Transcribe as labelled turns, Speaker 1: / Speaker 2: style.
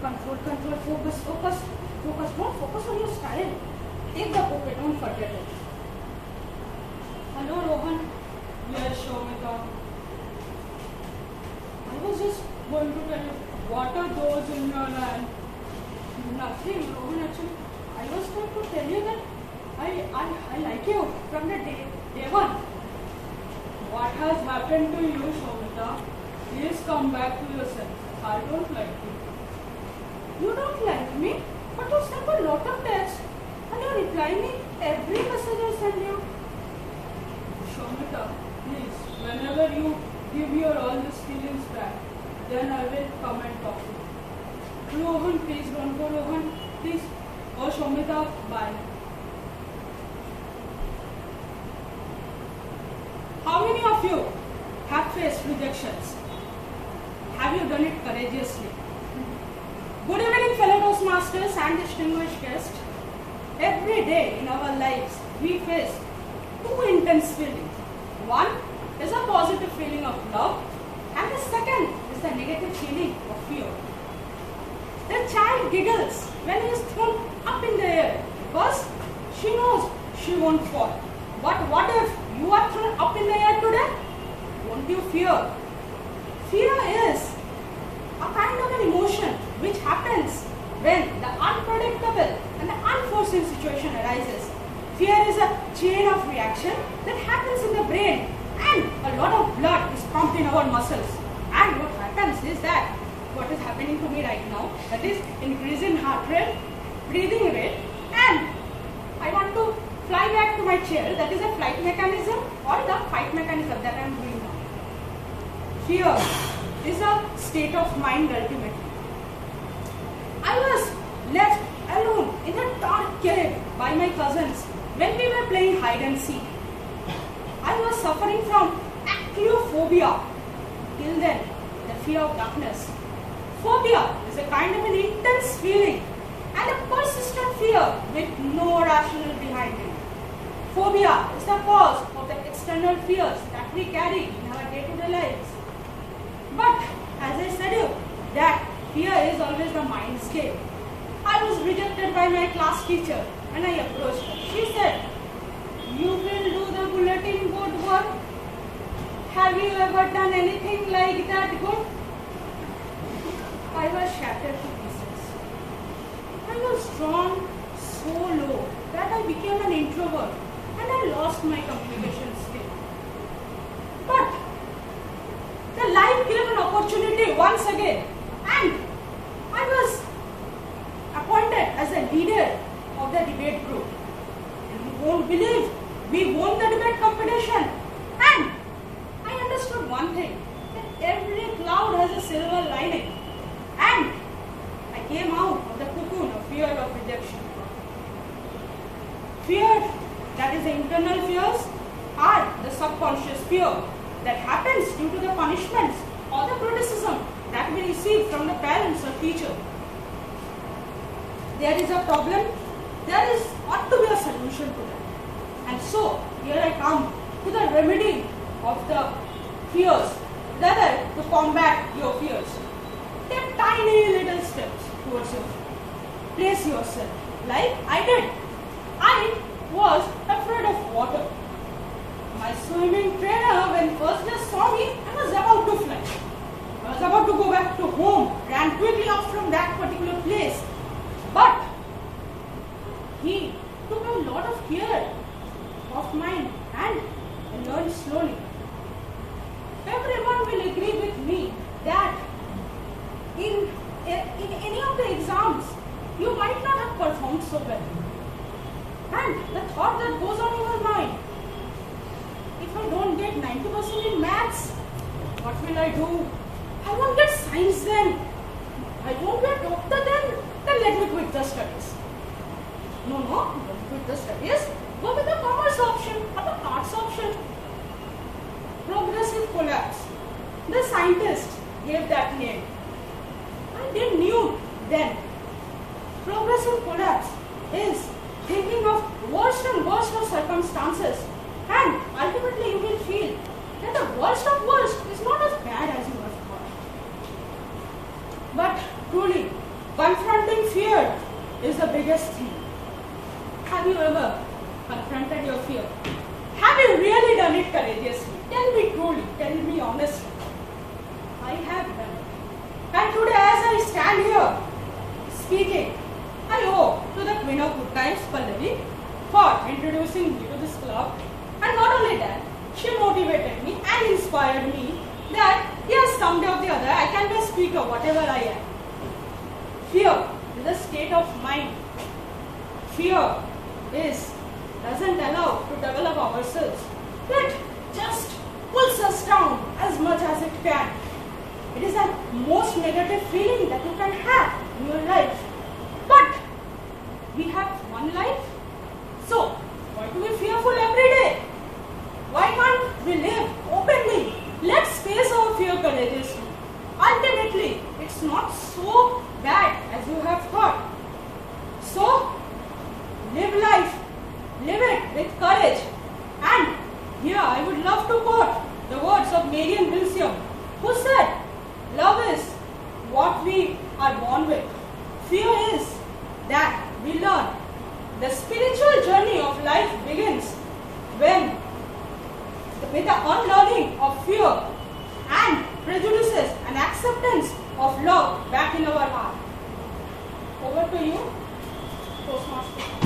Speaker 1: Control, control, focus, focus, focus. Don't focus on your style. Take the bouquet, don't forget it. Hello, Rohan.
Speaker 2: Yes, Soumita.
Speaker 1: I was just going to tell you,
Speaker 2: What are those in your hand?
Speaker 1: nothing, Rohan. Actually, I was going to tell you that I like you from the day one.
Speaker 2: What has happened to you, Soumita? Please come back to yourself. I don't like you.
Speaker 1: You don't like me, but you send a lot of texts and you reply me every message I send you.
Speaker 2: Soumita, please, whenever you give your all these feelings back, then I will come and talk to you.
Speaker 1: Rohan, please don't go, Rohan. Please.
Speaker 2: Oh, Soumita, bye.
Speaker 1: How many of you have faced rejections? Have you done it courageously? Good evening, fellow Toastmasters and distinguished guests. Every day in our lives, we face two intense feelings. One is a positive feeling of love, and the second is the negative feeling of fear. The child giggles when he is thrown up in the air because she knows she won't fall. But what if you are thrown up in the air today? Won't you fear? Fear is a kind of an emotion which happens when the unpredictable and the unforeseen situation arises. Fear is a chain of reaction that happens in the brain and a lot of blood is pumped in our muscles. And what happens is that what is happening to me right now, that is increase in heart rate, breathing rate, and I want to fly back to my chair. That is a flight mechanism or the fight mechanism that I am doing now. Fear is a state of mind ultimately. I was left alone in a dark cave by my cousins when we were playing hide and seek. I was suffering from acrophobia. Till then, the fear of darkness. Phobia is a kind of an intense feeling and a persistent fear with no rationale behind it. Phobia is the cause of the external fears that we carry in our day-to-day lives. But as I said you, that fear is always the mind's game. I was rejected by my class teacher and I approached her. She said, "You will do the bulletin board work. Have you ever done anything like that good?" I was shattered to pieces. I was drawn so low that I became an introvert and I lost my communication skill. But the life gave an opportunity once again and I was appointed as a leader of the debate group. And you won't believe, we won the debate competition. And I understood one thing, that every cloud has a silver lining. And I came out of the cocoon of fear of rejection. Fear, that is the internal fears, are the subconscious fear that happens due to the punishments or the criticism that we receive from the parents or teacher. There is a problem, there is ought to be a solution to that. And so, here I come to the remedy of the fears, rather to combat your fears. Take tiny little steps towards your fear. Place yourself like I did. I was afraid of water. My swimming trainer, when first just saw me, I was about to fly. I was about to go back to home, ran quickly off from that particular place. But he took a lot of care of mine and I learned slowly. Everyone will agree with me that in any of the exams, you might not have performed so well. And the thought that goes on in your mind, if I don't get 90% in maths, what will I do? I won't get science then. I won't be a doctor then. Then let me quit the studies. No, don't quit the studies. Go with the commerce option or the arts option. Progressive collapse. The scientist gave that name. I didn't knew then. Progressive collapse is thinking of worst and worst of circumstances, and ultimately you will feel that the worst of worst is not as bad as you have thought. But truly, confronting fear is the biggest thing. Have you ever confronted your fear? Have you really done it courageously? Tell me truly, tell me honestly. I have done it. And today as I stand here speaking, I owe to the Queen of Good Times, Pallavi, for introducing me to this club. And not only that, she motivated me and inspired me that yes, someday or the other I can be a speaker, whatever I am. Fear is a state of mind. Fear doesn't allow to develop ourselves. It just pulls us down as much as it can. It is the most negative feeling that you can have in your life. But we have one life. So why to be fearful every day? Why can't we live openly? Let's face our fear courageously. Ultimately, it's not so bad as you have thought. So, live life. Live it with courage. And here I would love to quote the words of Marian Wilson, who said, "Love is what we are born with. Fear is that we learn. The spiritual journey of life begins with the unlearning of fear and prejudices and acceptance of love back in our heart." Over to you, Toastmasters.